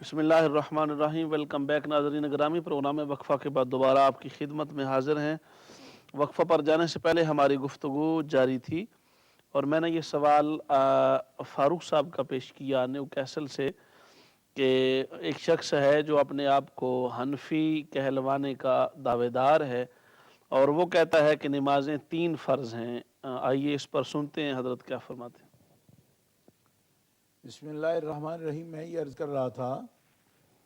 بسم اللہ الرحمن الرحیم۔ ویلکم بیک ناظرین گرامی، پروگرام وقفہ کے بعد دوبارہ آپ کی خدمت میں حاضر ہیں۔ وقفہ پر جانے سے پہلے ہماری گفتگو جاری تھی اور میں نے یہ سوال فاروق صاحب کا پیش کیا نیو کیسل سے کہ ایک شخص ہے جو اپنے آپ کو حنفی کہلوانے کا دعوے دار ہے اور وہ کہتا ہے کہ نمازیں 3 فرض ہیں۔ آئیے اس پر سنتے ہیں حضرت کیا فرماتے ہیں۔ بسم اللہ الرحمن الرحیم۔ میں یہ عرض کر رہا تھا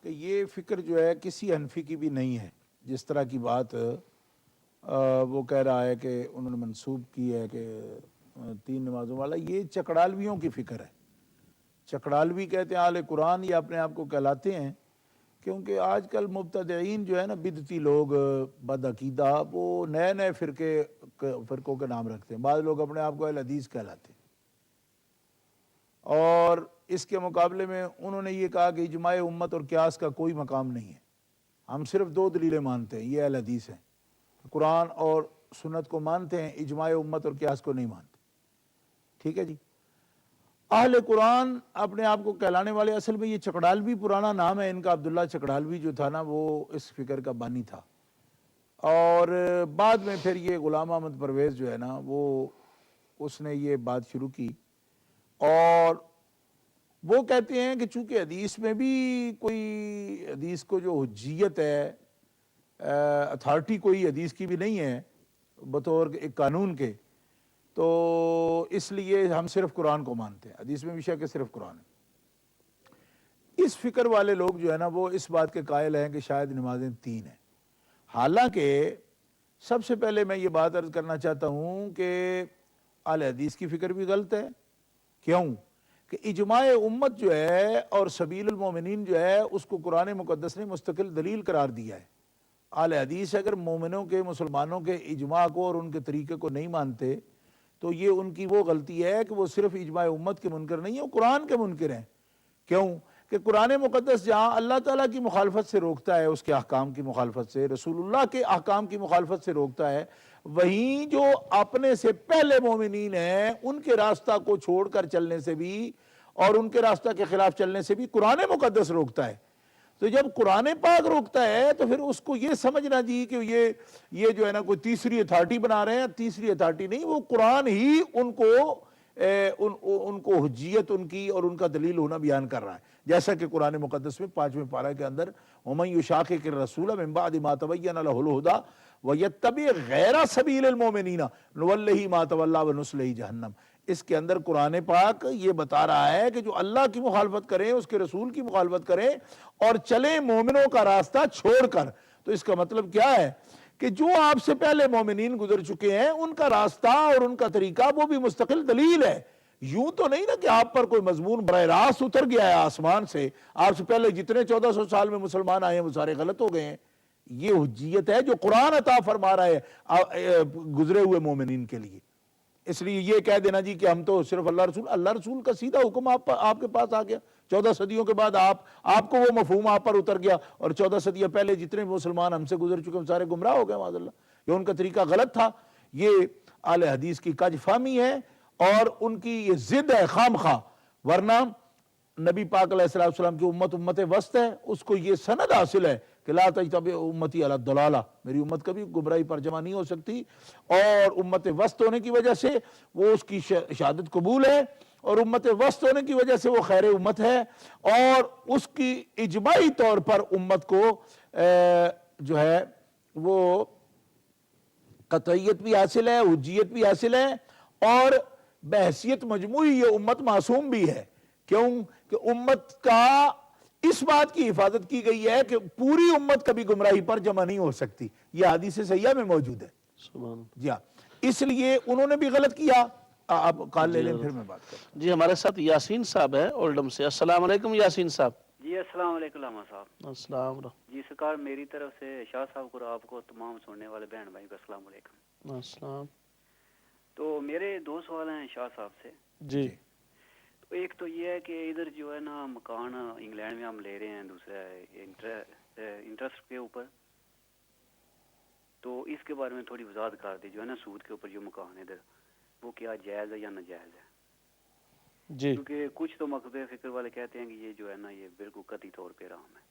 کہ یہ فکر جو ہے کسی حنفی کی بھی نہیں ہے، جس طرح کی بات وہ کہہ رہا ہے کہ انہوں نے منسوب کی ہے کہ 3 نمازوں والا، یہ چکڑالویوں کی فکر ہے۔ چکڑالوی کہتے ہیں اہل قرآن، یہ اپنے آپ کو کہلاتے ہیں، کیونکہ آج کل مبتدعین جو ہے نا، بدعتی لوگ، بد عقیدہ، وہ نئے نئے فرقوں کے نام رکھتے ہیں۔ بعض لوگ اپنے آپ کو اہل حدیث کہلاتے ہیں، اور اس کے مقابلے میں انہوں نے یہ کہا کہ اجماع امت اور قیاس کا کوئی مقام نہیں ہے، ہم صرف 2 دلیلیں مانتے ہیں، یہ اہل حدیث ہیں، قرآن اور سنت کو مانتے ہیں، اجماع امت اور قیاس کو نہیں مانتے۔ ٹھیک ہے جی۔ اہل قرآن اپنے آپ کو کہلانے والے، اصل میں یہ چکڑالوی پرانا نام ہے ان کا، عبداللہ چکڑالوی جو تھا نا، وہ اس فکر کا بانی تھا، اور بعد میں پھر یہ غلام احمد پرویز جو ہے نا، اس نے یہ بات شروع کی، اور وہ کہتے ہیں کہ چونکہ حدیث میں بھی کوئی، حدیث کو جو حجیت ہے، اتھارٹی کوئی حدیث کی بھی نہیں ہے بطور ایک قانون کے، تو اس لیے ہم صرف قرآن کو مانتے ہیں، حدیث میں بھی شک ہے صرف قرآن ہے۔ اس فکر والے لوگ جو ہے نا، وہ اس بات کے قائل ہیں کہ شاید نمازیں 3 ہیں، حالانکہ سب سے پہلے میں یہ بات عرض کرنا چاہتا ہوں کہ اہل حدیث کی فکر بھی غلط ہے۔ کیوں؟ کہ اجماع امت جو ہے اور سبیل المومنین جو ہے، اس کو قرآن مقدس نے مستقل دلیل قرار دیا ہے۔ اہل حدیث اگر مومنوں کے، مسلمانوں کے اجماع کو اور ان کے طریقے کو نہیں مانتے، تو یہ ان کی وہ غلطی ہے کہ وہ صرف اجماع امت کے منکر نہیں ہیں، وہ قرآن کے منکر ہیں۔ کیوں؟ کہ قرآن مقدس جہاں اللہ تعالیٰ کی مخالفت سے روکتا ہے، اس کے احکام کی مخالفت سے، رسول اللہ کے احکام کی مخالفت سے روکتا ہے، وہیں جو اپنے سے پہلے مومنین ہیں، ان کے راستہ کو چھوڑ کر چلنے سے بھی اور ان کے راستہ کے خلاف چلنے سے بھی قرآن مقدس روکتا ہے۔ تو جب قرآن پاک روکتا ہے تو پھر اس کو یہ سمجھنا جی کہ یہ جو ہے نا کوئی تیسری اتھارٹی بنا رہے ہیں، تیسری اتھارٹی نہیں، وہ قرآن ہی ان کو حجیت ان کی اور ان کا دلیل ہونا بیان کر رہا ہے، جیسا کہ قرآن مقدس میں 5ویں پارہ کے اندر وَمَن يُشَاقِقِ الرَّسُولَ مِن بَعْدِ مَا تَبَيَّنَ لَهُ الْهُدَىٰ وَيَتَّبِعْ غَيْرَ سَبِيلِ الْمُؤْمِنِينَ نُوَلِّهِ مَا تَوَلَّىٰ وَنُصْلِهِ جَهَنَّمَ۔ اس کے اندر قرآن پاک یہ بتا رہا ہے کہ جو اللہ کی مخالفت کریں، اس کے رسول کی مخالفت کریں اور چلیں مومنوں کا راستہ چھوڑ کر، تو اس کا مطلب کیا ہے کہ جو آپ سے پہلے مومنین گزر چکے ہیں، ان کا راستہ اور ان کا طریقہ وہ بھی مستقل دلیل ہے۔ یوں تو نہیں نا کہ آپ پر کوئی مضمون براہ راست اتر گیا ہے آسمان سے، آپ سے پہلے جتنے 1400 سال میں مسلمان آئے ہیں وہ سارے غلط ہو گئے ہیں۔ یہ حجیت ہے جو قرآن عطا فرما رہا ہے گزرے ہوئے مومنین کے لیے۔ اس لیے یہ کہہ دینا جی کہ ہم تو صرف اللہ رسول کا سیدھا حکم آپ کے پاس آ گیا، 14 صدیوں کے بعد آپ کو وہ مفہوم آپ پر اتر گیا، اور 14 صدیوں پہلے جتنے مسلمان ہم سے گزر چکے ہیں سارے گمراہ ہو گئے، معاذ اللہ۔ یہ ان کا طریقہ غلط تھا، یہ اہل حدیث کی کج فہمی ہے اور ان کی یہ ضد ہے خام خواہ، ورنہ نبی پاک علیہ السلام کی امت وسط ہے، اس کو یہ سند حاصل ہے کہ لا تجتمع امتی علی الضلالہ، میری امت کبھی گمراہی پر جمع نہیں ہو سکتی، اور امت وسط ہونے کی وجہ سے وہ اس کی شہادت قبول ہے، اور امت وسط ہونے کی وجہ سے وہ خیر امت ہے، اور اس کی اجماعی طور پر امت کو جو ہے وہ قطعیت بھی حاصل ہے، حجیت بھی حاصل ہے، اور بحیثیت مجموعی یہ امت معصوم بھی ہے۔ کیوں کہ امت کا اس بات کی حفاظت کی گئی ہے کہ پوری امت کبھی گمراہی پر جمع نہیں ہو سکتی، یہ حدیث صحیحہ میں موجود ہے۔ سبحان جی ہاں، اس لیے انہوں نے بھی غلط کیا۔ آپ کال لے جی لیں پھر میں بات کرتا ہوں۔ جی، ہمارے ساتھ یاسین صاحب ہے اولڈم سے۔ السلام علیکم یاسین صاحب۔ جی السلام علیکم علامہ صاحب۔ السلام جی سرکار، میری طرف سے شاہ صاحب کو، آپ کو، تمام سننے والے بہن بھائی کو السلام علیکم۔ السلام۔ تو میرے 2 سوال ہیں شاہ صاحب سے۔ جی تو ایک تو یہ ہے کہ ادھر جو ہے نا مکان انگلینڈ میں ہم لے رہے ہیں، دوسرا انٹرسٹ کے اوپر، تو اس کے بارے میں تھوڑی وضاحت کر دی، جو ہے نا سود کے اوپر جو مکان ہے ادھر، وہ کیا جائز ہے یا ناجائز ہے؟ جی کیونکہ کچھ تو مقصد فکر والے کہتے ہیں کہ یہ جو ہے نا یہ بالکل قطعی طور پہ حرام ہے،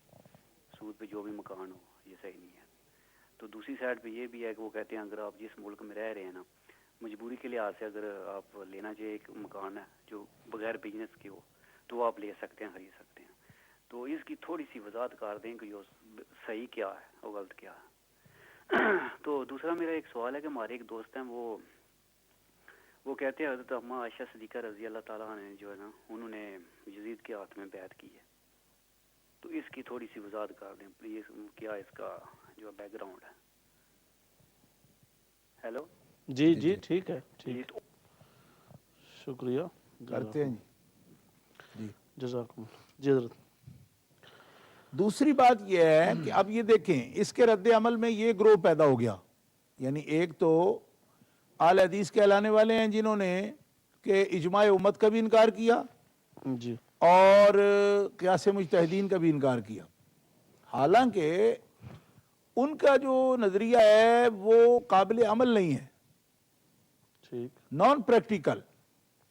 سود پہ جو بھی مکان ہو یہ صحیح نہیں ہے۔ تو دوسری سائڈ پہ یہ بھی ہے کہ وہ کہتے ہیں اگر آپ جس ملک میں رہ رہے ہیں نا، مجبوری کے لحاظ سے اگر آپ لینا چاہیے ایک مکان ہے جو بغیر بزنس کے ہو تو آپ لے سکتے ہیں، خرید سکتے ہیں۔ تو اس کی تھوڑی سی وضاحت کر دیں کہ یہ صحیح کیا ہے اور غلط کیا ہے۔ تو دوسرا میرا ایک سوال ہے کہ ہمارے ایک دوست ہیں، وہ کہتے ہیں حضرت اماں عائشہ صدیقہ رضی اللہ تعالیٰ نے جو ہے نا انہوں نے یزید کے ہاتھ میں بیعت کی ہے، تو اس کی تھوڑی سی وضاحت کر دیں پلیز، کیا اس کا جو بیک گراؤنڈ ہے۔ ہیلو جی جی ٹھیک ہے، جی ٹھیک، شکریہ، کرتے ہیں جی۔ جزاکم اللہ۔ جی حضرت۔ دوسری بات یہ ہے کہ اب یہ دیکھیں اس کے رد عمل میں یہ گروہ پیدا ہو گیا، یعنی ایک تو اہل حدیث کہلانے والے ہیں جنہوں نے کہ اجماع امت کا بھی انکار کیا جی اور قیاس مجتہدین کا بھی انکار کیا، حالانکہ ان کا جو نظریہ ہے وہ قابل عمل نہیں ہے، ٹھیک نان پریکٹیکل،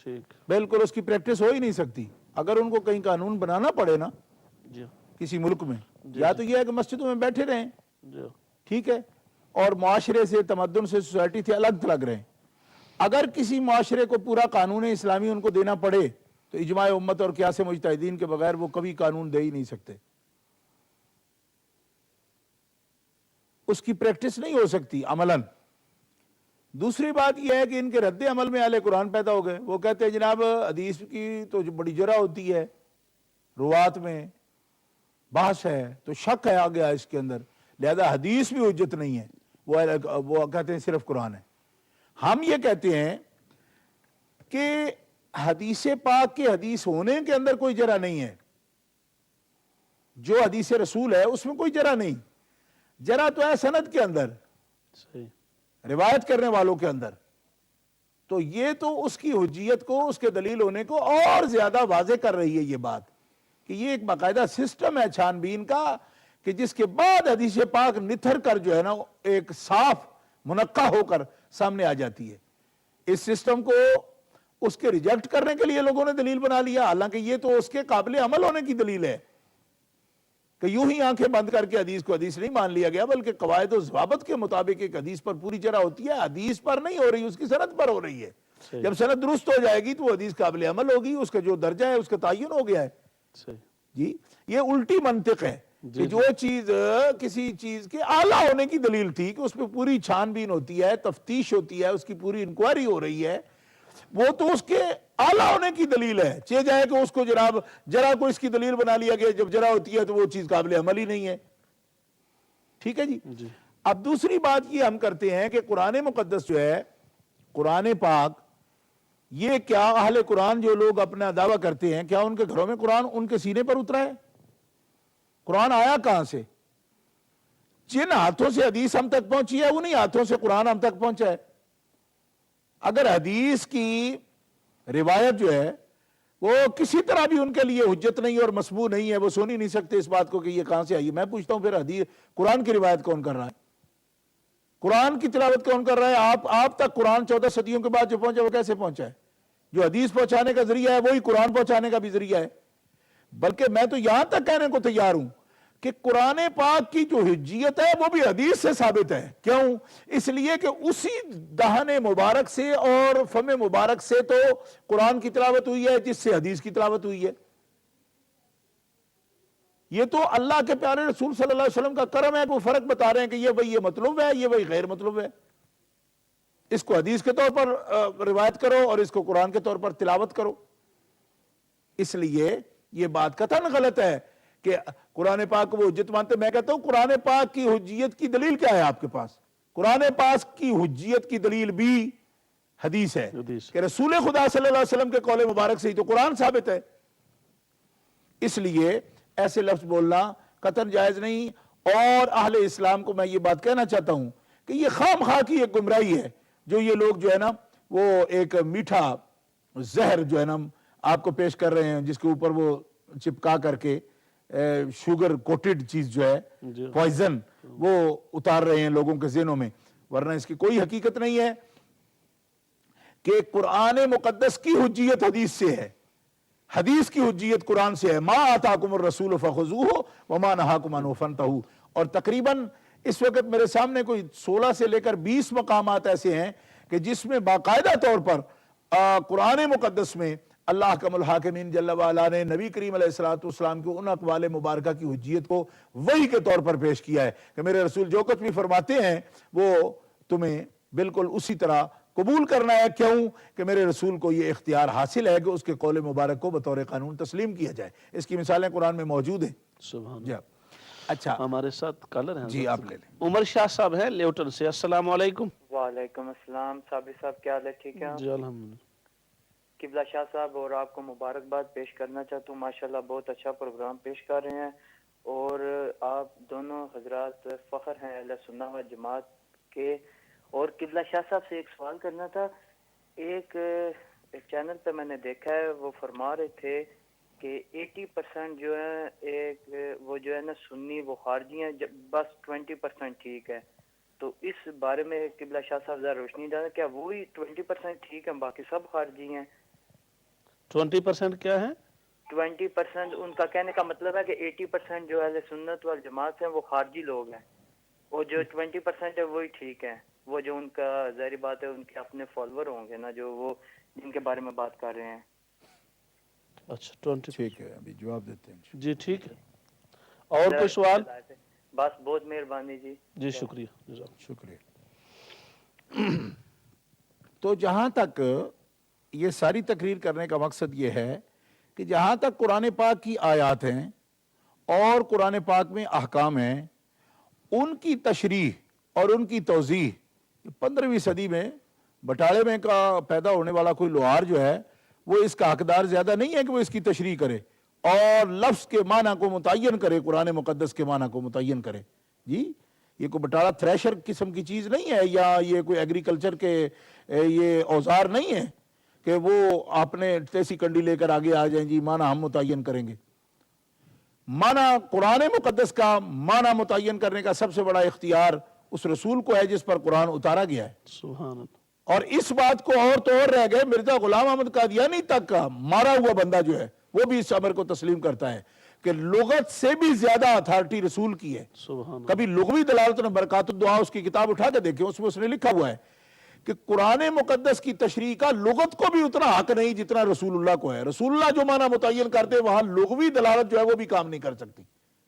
ٹھیک، بالکل اس کی پریکٹس ہو ہی نہیں سکتی۔ اگر ان کو کہیں قانون بنانا پڑے نا جی کسی ملک میں، یا تو یہ ہے کہ مسجدوں میں بیٹھے رہیں، جی ٹھیک ہے، اور معاشرے سے، تمدن سے، سوسائٹی سے الگ تھلگ رہیں۔ اگر کسی معاشرے کو پورا قانون اسلامی ان کو دینا پڑے تو اجماع امت اور قیاس مجتہدین کے بغیر وہ کبھی قانون دے ہی نہیں سکتے، اس کی پریکٹس نہیں ہو سکتی عملاً۔ دوسری بات یہ ہے کہ ان کے رد عمل میں اہل قرآن پیدا ہو گئے، وہ کہتے ہیں جناب حدیث کی تو بڑی جرح ہوتی ہے، روات میں بحث ہے تو شک ہے آ گیا اس کے اندر، لہذا حدیث بھی حجت نہیں ہے، وہ کہتے ہیں صرف قرآن ہے۔ ہم یہ کہتے ہیں کہ حدیث پاک کے حدیث ہونے کے اندر کوئی جرح نہیں ہے، جو حدیث رسول ہے اس میں کوئی جرح نہیں، جرح تو ہے سند کے اندر، صحیح، روایت کرنے والوں کے اندر۔ تو یہ تو اس کی حجیت کو، اس کے دلیل ہونے کو اور زیادہ واضح کر رہی ہے یہ بات کہ یہ ایک باقاعدہ سسٹم ہے چھان بین کا، کہ جس کے بعد حدیث پاک نتھر کر جو ہے نا ایک صاف منقع ہو کر سامنے آ جاتی ہے۔ اس سسٹم کو اس کے ریجیکٹ کرنے کے لیے لوگوں نے دلیل بنا لیا، حالانکہ یہ تو اس کے قابل عمل ہونے کی دلیل ہے کہ یوں ہی آنکھیں بند کر کے حدیث کو حدیث نہیں مان لیا گیا، بلکہ قواعد و ضوابط کے مطابق ایک حدیث پر پوری جرح ہوتی ہے، حدیث پر نہیں ہو رہی، اس کی سند پر ہو رہی ہے۔ صحیح، جب سند درست ہو جائے گی تو وہ حدیث قابل عمل ہوگی، اس کا جو درجہ ہے اس کا تعین ہو گیا ہے۔ صحیح، جی یہ الٹی منطق ہے کہ جو چیز کسی چیز کے اعلیٰ ہونے کی دلیل تھی کہ اس پہ پوری چھان بین ہوتی ہے، تفتیش ہوتی ہے، اس کی پوری انکوائری ہو رہی ہے، وہ تو اس کے اعلیٰ ہونے کی دلیل ہے، چاہے جائے کہ اس کو جناب جرح کو اس کی دلیل بنا لیا گیا، جب جرح ہوتی ہے تو وہ چیز قابل عمل ہی نہیں ہے۔ ٹھیک ہے جی۔ جی اب دوسری بات یہ ہم کرتے ہیں کہ قرآن مقدس جو ہے، قرآن پاک، یہ کیا اہل قرآن جو لوگ اپنا دعویٰ کرتے ہیں، کیا ان کے گھروں میں قرآن ان کے سینے پر اترا ہے؟ قرآن آیا کہاں سے؟ جن ہاتھوں سے حدیث ہم تک پہنچی ہے انہی ہاتھوں سے قرآن ہم تک پہنچا ہے۔ اگر حدیث کی روایت جو ہے وہ کسی طرح بھی ان کے لیے حجت نہیں اور مسموع نہیں ہے، وہ سن ہی نہیں سکتے اس بات کو کہ یہ کہاں سے آئی ہے۔ میں پوچھتا ہوں پھر حدیث قرآن کی روایت کون کر رہا ہے؟ قرآن کی تلاوت کون کر رہا ہے؟ آپ تک قرآن 14 صدیوں کے بعد جو پہنچا وہ کیسے پہنچا ہے؟ جو حدیث پہنچانے کا ذریعہ ہے وہی قرآن پہنچانے کا بھی ذریعہ ہے۔ بلکہ میں تو یہاں تک کہنے کو تیار ہوں کہ قرآن پاک کی جو حجیت ہے وہ بھی حدیث سے ثابت ہے۔ کیوں؟ اس لیے کہ اسی دہن مبارک سے اور فم مبارک سے تو قرآن کی تلاوت ہوئی ہے جس سے حدیث کی تلاوت ہوئی ہے۔ یہ تو اللہ کے پیارے رسول صلی اللہ علیہ وسلم کا کرم ہے کہ وہ فرق بتا رہے ہیں کہ یہ وہی یہ مطلوب ہے، یہ وہی غیر مطلوب ہے، اس کو حدیث کے طور پر روایت کرو اور اس کو قرآن کے طور پر تلاوت کرو۔ اس لیے یہ بات قطعاً غلط ہے کہ قرآن پاک کو وہ حجت مانتے۔ میں کہتا ہوں قرآن پاک کی حجیت کی دلیل کیا ہے آپ کے پاس؟ قرآن پاک کی حجیت کی دلیل بھی حدیث ہے حدیث۔ کہ رسول خدا صلی اللہ علیہ وسلم کے قول مبارک سے ہی تو قرآن ثابت ہے۔ اس لیے ایسے لفظ بولنا قطعاً جائز نہیں، اور اہل اسلام کو میں یہ بات کہنا چاہتا ہوں کہ یہ خام خواہ کی ایک گمراہی ہے جو یہ لوگ جو ہے نا وہ ایک میٹھا زہر جو ہے نا آپ کو پیش کر رہے ہیں، جس کے اوپر وہ چپکا کر کے شوگر کوٹڈ چیز جو ہے پوائزن وہ اتار رہے ہیں لوگوں کے ذہنوں میں، ورنہ اس کی کوئی حقیقت نہیں ہے کہ قرآن مقدس کی حجیت حدیث سے ہے۔ حدیث کی حجیت قرآن سے ہے، ما آتاکم الرسول فخذوہ وما نہاکم عنہ فانتہوا. اور تقریباً اس وقت میرے سامنے کوئی 16 سے لے کر 20 مقامات ایسے ہیں کہ جس میں باقاعدہ طور پر قرآن مقدس میں اللہ حکم الحاکمین جل وعلا نے نبی کریم علیہ السلام کے ان اقوال مبارکہ کی حجیت کو وحی کے طور پر پیش کیا ہے کہ میرے رسول جو کچھ بھی فرماتے ہیں وہ تمہیں بالکل اسی طرح قبول کرنا ہے. کیوں کہ میرے رسول کو یہ اختیار حاصل ہے کہ اس کے قول مبارک کو بطور قانون تسلیم کیا جائے. اس کی مثالیں قرآن میں موجود ہیں. سبحان جی اچھا ہمارے ساتھ کالر ہیں. جی آپ لے لیں. عمر شاہ صاحب ہیں لیوٹن سے. السلام علیکم. وعلیکم السلام. صابر صاحب کیا حال ہے؟ ٹھیک ہے جی الحمدللہ. قبلہ شاہ صاحب اور آپ کو مبارکباد پیش کرنا چاہتا ہوں. ماشاءاللہ بہت اچھا پروگرام پیش کر رہے ہیں اور آپ دونوں حضرات فخر ہیں اہل سنت و جماعت کے. اور قبلہ شاہ صاحب سے ایک سوال کرنا تھا. ایک چینل پہ میں نے دیکھا ہے وہ فرما رہے تھے کہ 80% جو ہے وہ جو ہے نا سنی وہ خارجی ہیں، بس 20% ٹھیک ہے. تو اس بارے میں قبلہ شاہ صاحب ذرا روشنی ڈالیں، کیا وہی 20% ٹھیک ہے باقی سب خارجی ہیں؟ 20% کیا ہے؟ 20% ان کا کہنے کا مطلب ہے کہ 80% جو اہل سنت والجماعت ہیں وہ خارجی لوگ ہیں، اور جو 20% ہے وہی ٹھیک ہے. وہ جو ان کا ظاہری بات ہے ان کے اپنے فالوور ہوں گے نا جو وہ جن کے بارے میں بات کر رہے ہیں. اچھا 20. ٹھیک ہے ابھی جواب دیتے ہیں. جی ٹھیک ہے. اور کوئی سوال؟ بس بہت مہربانی جی. جی شکریہ. شکریہ. تو جہاں تک یہ ساری تقریر کرنے کا مقصد یہ ہے کہ جہاں تک قرآن پاک کی آیات ہیں اور قرآن پاک میں احکام ہیں، ان کی تشریح اور ان کی توضیح 15ویں صدی میں بٹالے میں کا پیدا ہونے والا کوئی لوہار جو ہے وہ اس کا حقدار زیادہ نہیں ہے کہ وہ اس کی تشریح کرے اور لفظ کے معنی کو متعین کرے، قرآن مقدس کے معنی کو متعین کرے. جی یہ کوئی بٹالہ تھریشر قسم کی چیز نہیں ہے، یا یہ کوئی ایگریکلچر کے یہ اوزار نہیں ہے کہ وہ آپ نے تیسی کنڈی لے کر آگے آ جائیں جی معنی ہم متعین کریں گے. معنی قرآن مقدس کا معنی متعین کرنے کا سب سے بڑا اختیار اس رسول کو ہے جس پر قرآن اتارا گیا ہے. سبحان اللہ. اور اس بات کو اور تو اور رہ گئے، مرزا غلام احمد قادیانی تک کا مارا ہوا بندہ جو ہے وہ بھی اس امر کو تسلیم کرتا ہے کہ لغت سے بھی زیادہ اتھارٹی رسول کی ہے. سبحان. کبھی لغوی دلالت و برکات الدعا اس کی کتاب اٹھا کے دیکھیں، اس میں اس نے لکھا ہوا ہے کہ قرآن مقدس کی تشریح کا لغت کو بھی اتنا حق نہیں جتنا رسول اللہ کو ہے. رسول اللہ جو معنی متعین کرتے وہاں لغوی دلالت جو ہے وہ بھی کام نہیں کر سکتی.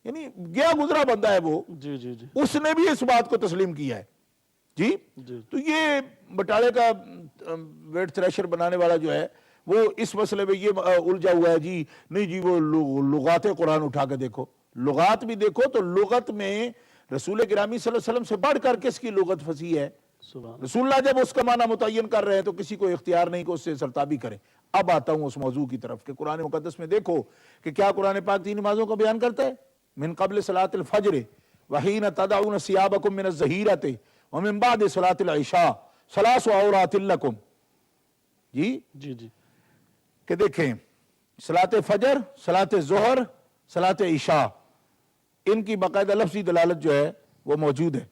یعنی گیا گزرا بندہ ہے وہ، جی جی جی. اس نے بھی اس بات کو تسلیم کیا ہے. جی تو یہ بٹالے کا ویٹ تھریشر بنانے والا جو ہے وہ اس مسئلے میں یہ الجھا ہوا ہے جی نہیں جی وہ لغات قرآن اٹھا کے دیکھو. لغات بھی دیکھو تو لغت میں رسول گرامی صلی اللہ علیہ وسلم سے بڑھ کر کس کی لغت فصیح ہے؟ رسول اللہ جب اس کا معنی متعین کر رہے ہیں تو کسی کو اختیار نہیں کہ اس سے سرتابی کرے. اب آتا ہوں اس موضوع کی طرف کہ قرآن مقدس میں دیکھو کہ کیا قرآن پاک 3 نمازوں کا بیان کرتا ہے. من قبل صلاۃ الفجر وحین تدعون ثیابکم من الظہیرۃ ومن بعد صلاۃ العشاء ثلاث عورات لکم. جی جی جی کہ دیکھیں صلاۃ فجر، صلاۃ ظہر، صلاۃ عشاء، ان کی باقاعدہ لفظی دلالت جو ہے وہ موجود ہے.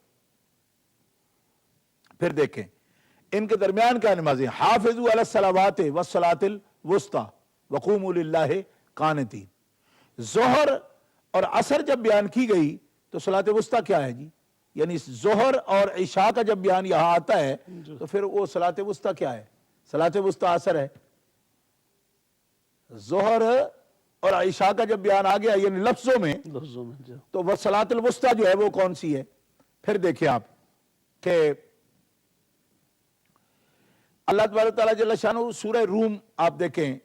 پھر دیکھیں ان کے درمیان کیا نمازیں، حافظوا علی الصلوات والصلاۃ الوسطی وقوموا للہ قانتین. ظہر اور عصر جب بیان کی گئی تو صلاۃ وسطی کیا ہے جی؟ یعنی ظہر اور عشاء کا جب بیان یہاں آتا ہے تو پھر وہ صلاۃ وسطی کیا ہے؟ صلاۃ وسطی عصر ہے. ظہر اور عشاء کا جب بیان آ گیا یعنی لفظوں میں تو وہ صلاۃ الوسطی جو ہے وہ کون سی ہے؟ پھر دیکھیں آپ کہ اللہ تبارک تعالیٰ جل شانہ سورہ روم آپ دیکھیں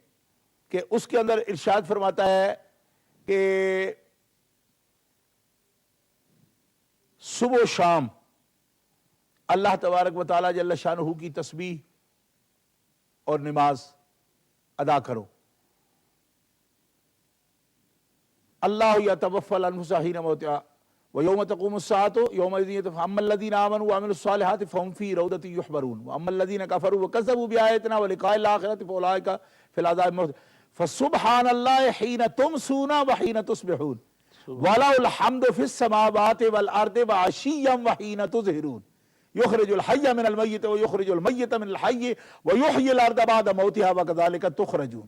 کہ اس کے اندر ارشاد فرماتا ہے کہ صبح و شام اللہ تبارک و تعالیٰ جل شانہ کی تسبیح اور نماز ادا کرو. اللہ یتوفی الانفس حین موتہا ویوم تقوم الساعۃ یومئذ فاما الذین آمنوا وعملوا الصالحات فهم فی روضۃ یحبرون واما الذین کفروا وکذبوا بآیاتنا ولقاء الآخرۃ فاولئک فی العذاب محضرون فسبحان اللہ حین تمسون وحین تصبحون وَلَهُ الْحَمْدُ فِي السَّمَاوَاتِ وَالْأَرْضِ وَعَشِيًّا وَحِينَ تُظْهِرُونَ يُخْرِجُ الْحَيَّ مِنَ الْمَيِّتِ وَيُخْرِجُ الْمَيِّتَ مِنَ الْحَيِّ وَيُحْيِي الْأَرْضَ بَعْدَ مَوْتِهَا وَكَذَلِكَ تُخْرَجُونَ.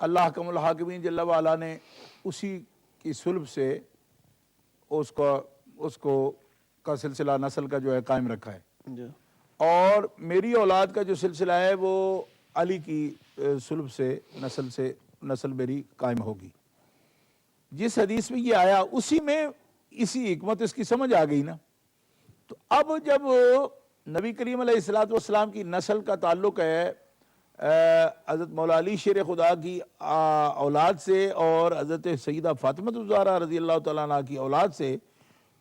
اللہ حکم الحاکمین جل وعلا نے اسی کی سلب سے اس کو کا سلسلہ نسل کا جو ہے قائم رکھا ہے. جی اور میری اولاد کا جو سلسلہ ہے وہ علی کی سلب سے نسل میری قائم ہوگی. جس حدیث میں یہ آیا اسی میں اسی حکمت اس کی سمجھ آ گئی نا. تو اب جب نبی کریم علیہ الصلوۃ والسلام کی نسل کا تعلق ہے حضرت مولا علی شیر خدا کی اولاد سے اور حضرت سیدہ فاطمہ الزہرا رضی اللہ تعالیٰ عنہ کی اولاد سے،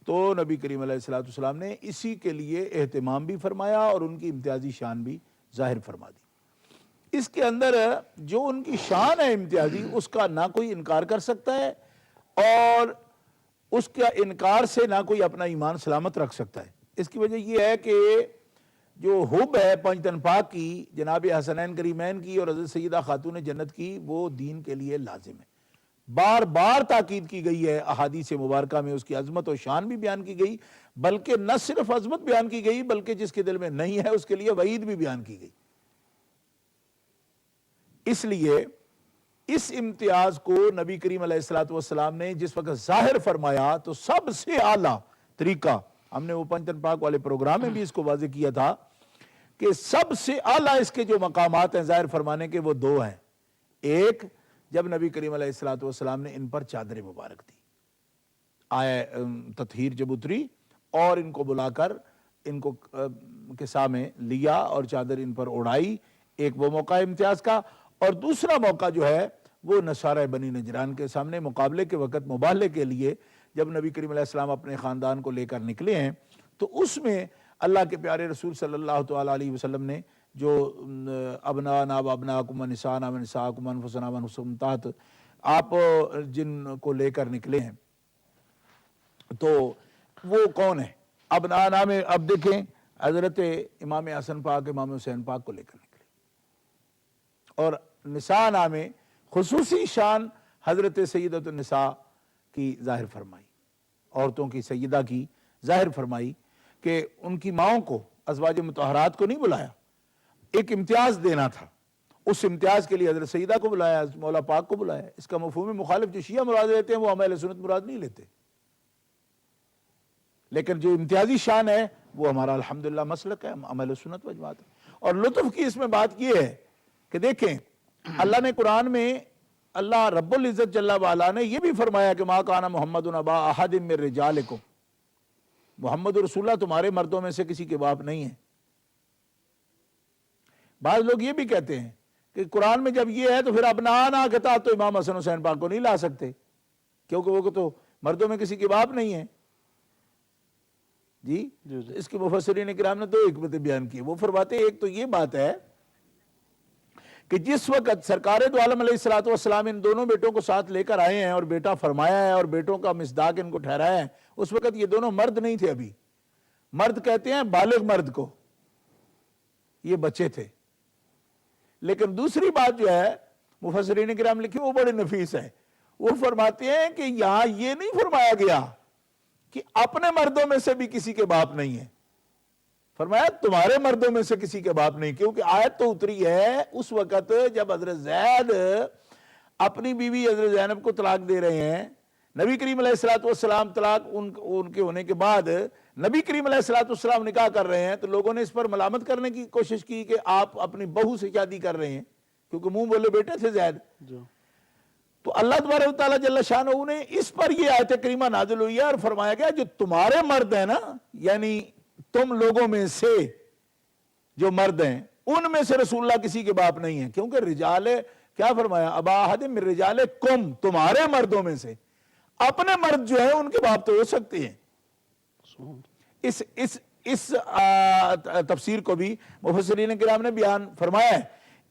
تو نبی کریم علیہ الصلوۃ والسلام نے اسی کے لیے اہتمام بھی فرمایا اور ان کی امتیازی شان بھی ظاہر فرما دی. اس کے اندر جو ان کی شان ہے امتیازی، اس کا نہ کوئی انکار کر سکتا ہے اور اس کا انکار سے نہ کوئی اپنا ایمان سلامت رکھ سکتا ہے. اس کی وجہ یہ ہے کہ جو حب ہے پنج تن پاک کی، جناب حسنین کریمین کی اور حضرت سیدہ خاتون جنت کی، وہ دین کے لیے لازم ہے. بار بار تاکید کی گئی ہے احادیث مبارکہ میں، اس کی عظمت و شان بھی بیان کی گئی، بلکہ نہ صرف عظمت بیان کی گئی بلکہ جس کے دل میں نہیں ہے اس کے لیے وعید بھی بیان کی گئی. اس لیے اس امتیاز کو نبی کریم علیہ الصلوۃ والسلام نے جس وقت ظاہر فرمایا تو سب سے اعلیٰ طریقہ، ہم نے وہ پنج تن پاک والے پروگرام میں بھی اس کو واضح کیا تھا کہ سب سے اعلیٰ اس کے جو مقامات ہیں ظاہر فرمانے کے وہ دو ہیں. ایک، جب نبی کریم علیہ الصلوۃ والسلام نے ان پر چادر مبارک دی، تطہیر جب اتری اور ان کو بلا کر ان کو کسا میں لیا اور چادر ان پر اڑائی، ایک وہ موقع امتیاز کا. اور دوسرا موقع جو ہے وہ نصارہ بنی نجران کے سامنے مقابلے کے وقت مباہلے کے لیے جب نبی کریم علیہ السلام اپنے خاندان کو لے کر نکلے ہیں، تو اس میں اللہ کے پیارے رسول صلی اللہ تعالیٰ علیہ وسلم نے جو ابنانا و ابناکم و نسانا و نساکم و انفسنا و انفسکم تحت آپ جن کو لے کر نکلے ہیں، تو وہ کون ہے؟ ابنانا میں اب دیکھیں حضرت امام حسن پاک امام حسین پاک کو لے کر نکلے، اور نسانا میں خصوصی شان حضرت سیدۃ النساء کی ظاہر فرمائی، عورتوں کی سیدہ کی ظاہر فرمائی کہ ان کی ماؤں کو، ازواج مطہرات کو نہیں بلایا، ایک امتیاز دینا تھا. اس امتیاز کے لیے حضرت سیدہ کو بلایا، مولا پاک کو بلایا. اس کا مفہوم مخالف جو شیعہ مراد لیتے ہیں وہ ہم اہل سنت مراد نہیں لیتے، لیکن جو امتیازی شان ہے وہ ہمارا الحمدللہ مسلک ہے، ہم اہل سنت و جماعت ہے. اور لطف کی اس میں بات یہ ہے کہ دیکھیں اللہ نے قرآن میں، اللہ رب العزت جل وعلا نے یہ بھی فرمایا کہ ما کان محمد ابا احد من رجالکم، محمد رسول اللہ تمہارے مردوں میں سے کسی کے باپ نہیں ہے. بعض لوگ یہ بھی کہتے ہیں کہ قرآن میں جب یہ ہے تو پھر ابنانا کے تحت تو امام حسن حسین پاک کو نہیں لا سکتے کیونکہ وہ تو مردوں میں کسی کے باپ نہیں ہے. جی اس کے مفسرین کرام نے دو حکمتیں بیان کی. وہ فرماتے ہیں ایک تو یہ بات ہے کہ جس وقت سرکار دو عالم علیہ الصلوۃ والسلام ان دونوں بیٹوں کو ساتھ لے کر آئے ہیں اور بیٹا فرمایا ہے اور بیٹوں کا مصداق ان کو ٹھہرایا ہے، اس وقت یہ دونوں مرد نہیں تھے. ابھی مرد کہتے ہیں بالغ مرد کو، یہ بچے تھے. لیکن دوسری بات جو ہے مفسرین کرام لکھی وہ بڑے نفیس ہے. وہ فرماتے ہیں کہ یہاں یہ نہیں فرمایا گیا کہ اپنے مردوں میں سے بھی کسی کے باپ نہیں ہے، فرمایا تمہارے مردوں میں سے کسی کے باپ نہیں، کیونکہ آیت تو اتری ہے اس وقت جب حضرت زید اپنی بیوی حضرت زینب کو طلاق دے رہے ہیں. نبی کریم علیہ الصلوۃ والسلام طلاق ان کے ہونے کے بعد نبی کریم علیہ الصلوۃ والسلام نکاح کر رہے ہیں، تو لوگوں نے اس پر ملامت کرنے کی کوشش کی کہ آپ اپنی بہو سے شادی کر رہے ہیں، کیونکہ منہ بولے بیٹے تھے زید. تو اللہ تبارک و تعالیٰ جل شانہ نے اس پر یہ آیت کریمہ نازل ہوئی ہے اور فرمایا گیا جو تمہارے مرد ہیں نا، یعنی تم لوگوں میں سے جو مرد ہیں ان میں سے رسول اللہ کسی کے باپ نہیں ہیں، کیونکہ رجال کیا فرمایا ابا احد من رجالکم، تمہارے مردوں میں سے. اپنے مرد جو ہیں ان کے باپ تو ہو سکتے ہیں. اس تفسیر کو بھی مفسرین کرام نے بیان فرمایا ہے.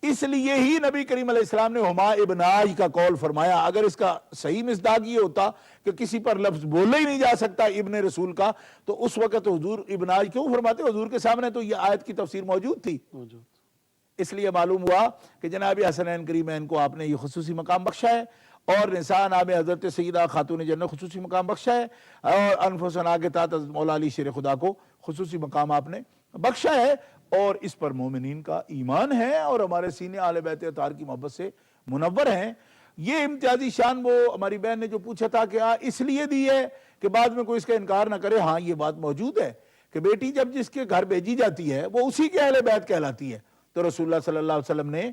اس لیے ہی نبی کریم علیہ السلام نے ہما ابنائی کا قول فرمایا. اگر اس کا صحیح مصداق یہ ہوتا کہ کسی پر لفظ بولا ہی نہیں جا سکتا ابن رسول کا، تو اس وقت حضور ابنائی کیوں فرماتے؟ حضور کے سامنے تو یہ آیت کی تفسیر موجود تھی. اس لیے معلوم ہوا کہ جناب حسنین کریمین کو آپ نے یہ خصوصی مقام بخشا ہے، اور نساء نام حضرت سیدہ خاتون جنت خصوصی مقام بخشا ہے، اور انفسنا کے تحت مولا علی شیر خدا کو خصوصی مقام آپ نے بخشا ہے. اور اس پر مومنین کا ایمان ہے اور ہمارے سینے اہل بیت اطہار کی محبت سے منور ہیں. یہ امتیازی شان وہ ہماری بہن نے جو پوچھا تھا کہ اس لیے دی ہے کہ بعد میں کوئی اس کا انکار نہ کرے. ہاں یہ بات موجود ہے کہ بیٹی جب جس کے گھر بھیجی جاتی ہے وہ اسی کے اہل بیت کہلاتی ہے. تو رسول اللہ صلی اللہ علیہ وسلم نے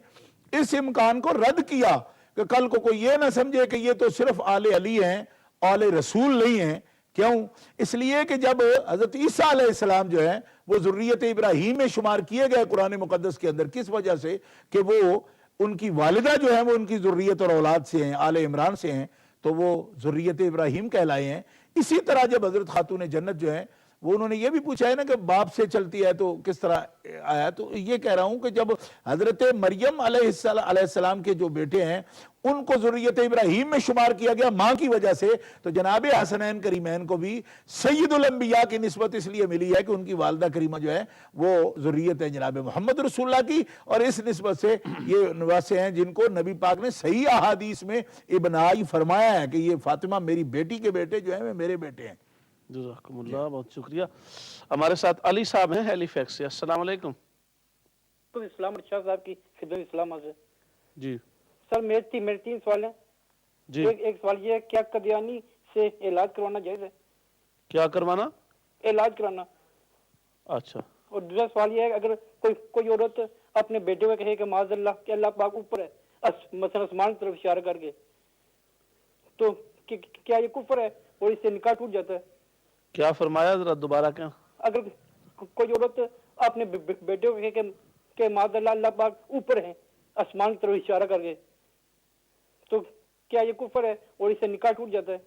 اس امکان کو رد کیا کہ کل کو کوئی یہ نہ سمجھے کہ یہ تو صرف آل علی ہیں، آل رسول نہیں ہیں. کیوں؟ اس لیے کہ جب حضرت عیسیٰ علیہ السلام جو ہے وہ ذریت ابراہیم میں شمار کیے گئے قرآن مقدس کے اندر، کس وجہ سے کہ وہ ان کی والدہ جو ہے وہ ان کی ذریت اور اولاد سے ہیں، آل عمران سے ہیں، تو وہ ذریت ابراہیم کہلائے ہیں. اسی طرح جب حضرت خاتون جنت جو ہیں وہ انہوں نے یہ بھی پوچھا ہے نا کہ باپ سے چلتی ہے تو کس طرح آیا، تو یہ کہہ رہا ہوں کہ جب حضرت مریم علیہ السلام کے جو بیٹے ہیں ان کو ذریت ابراہیم میں شمار کیا گیا ماں کی وجہ سے، تو جناب حسنین کریمین کو بھی سید الانبیاء کی نسبت اس لیے ملی ہے کہ ان کی والدہ کریمہ جو ہے وہ ذریت ہے جناب محمد رسول اللہ کی، اور اس نسبت سے یہ نواسے ہیں جن کو نبی پاک نے صحیح احادیث میں ابنائی فرمایا ہے کہ یہ فاطمہ میری بیٹی کے بیٹے جو ہیں وہ میرے بیٹے ہیں. جزاکم اللہ، بہت شکریہ. ہمارے ساتھ علی صاحب ہیں ہیلی فیکس سے. السلام علیکم. اسلام شاہ صاحب کی خدمت اسلام حاضر. جی سر میرے 3 سوال ہیں. جی. ایک سوال یہ ہے کیا قدیانی سے علاج کروانا جائز ہے؟ کیا کروانا؟ علاج کرانا. اچھا. اور دوسرا سوال یہ ہے اگر کوئی عورت اپنے بیٹے کو کہے کہ معاذ اللہ کہ اللہ پاک اوپر ہے، مثلا آسمان کی طرف اشارہ کر کے، تو کیا یہ کفر ہے اور اس سے نکاح ٹوٹ جاتا ہے؟ کیا فرمایا ذرا دوبارہ کیا؟ اگر کوئی عورت اپنے بیٹے کو کہے کہ معاذ اللہ اللہ پاک اوپر ہے آسمان کی طرف اشارہ کر کے، تو کیا یہ کفر ہے اور اس سے نکاح ٹوٹ جاتا ہے؟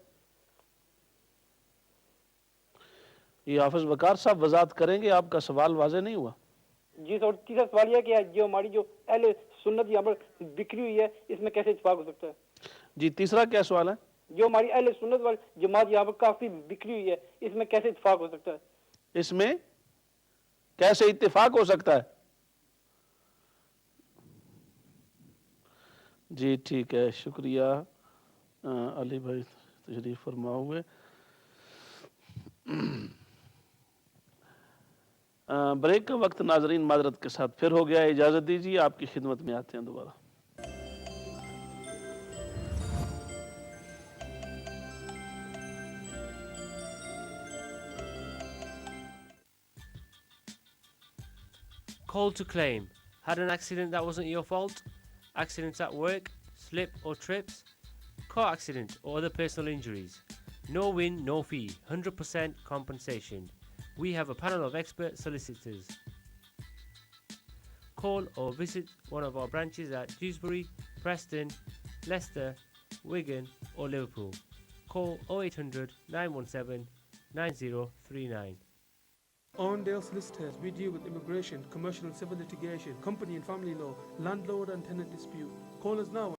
یہ حافظ وقار صاحب وضاحت کریں گے، آپ کا سوال واضح نہیں ہوا. جی سر. تیسرا سوال یہ کہ جو ہماری جو اہل سنت یہاں پر بکھری ہوئی ہے اس میں کیسے اتفاق ہو سکتا ہے؟ جی تیسرا کیا سوال ہے؟ جو ہماری اہل سنت والی جماعت یہاں پر کافی بکھری ہوئی ہے اس میں کیسے اتفاق ہو سکتا ہے؟ اس میں کیسے اتفاق ہو سکتا ہے؟ جی ٹھیک ہے، شکریہ علی بھائی تشریف فرما ہوئے. بریک کا وقت ناظرین معذرت کے ساتھ پھر ہو گیا ہے، اجازت دیجیے آپ کی خدمت میں آتے ہیں دوبارہ. Call to claim. Had an accident that wasn't your fault? Accidents at work, slip or trips? Car accident or other personal injuries? No win, no fee, 100% compensation. We have a panel of expert solicitors. Call or visit one of our branches at Dewsbury, Preston, Leicester, Wigan or Liverpool. Call 0800 917 9039. Arndale Solicitors, we deal with immigration, commercial and civil litigation, company and family law, landlord and tenant dispute. Call us now